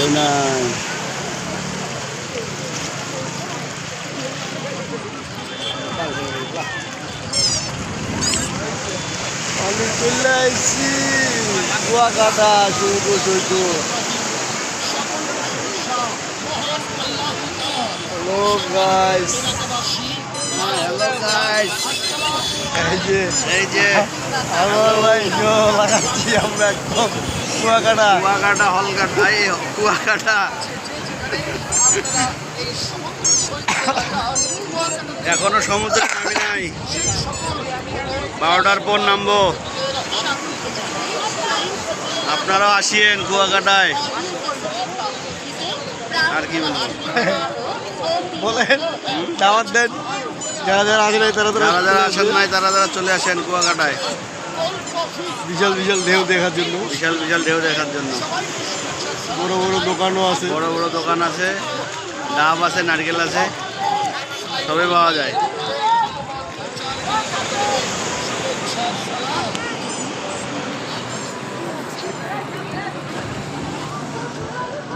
এই নাই আমি চলে আসছি কুয়াকাটা সমুদ্র সৈকত। হ্যালো গাইস, হ্যালো গাইস, এই যে আমার ভাই লাগাচ্ছি আমরা একদম কুয়াকাটা কুয়াকাটা হলকাটা, এই কুয়াকাটা এখনো সমুদ্রে নামি নাই, 12টার পর নামবো। আপনারাও আসিয়েন কুয়াকাটায়। আর কি বলবো, বলেন দাওয়াত দেন, যারা যারা আসে নাই তারা যারা যারা আসেন নাই তারা যারা চলে আসেন কুয়াকাটায় বিশাল বিশাল ঢেউ দেখার জন্য। বিশাল বিশাল ঢেউ দেখার জন্য। বড় বড় দোকানও আছে, বড় বড় দোকান আছে, ডাব আছে, নারকেল আছে, সবই পাওয়া যায়।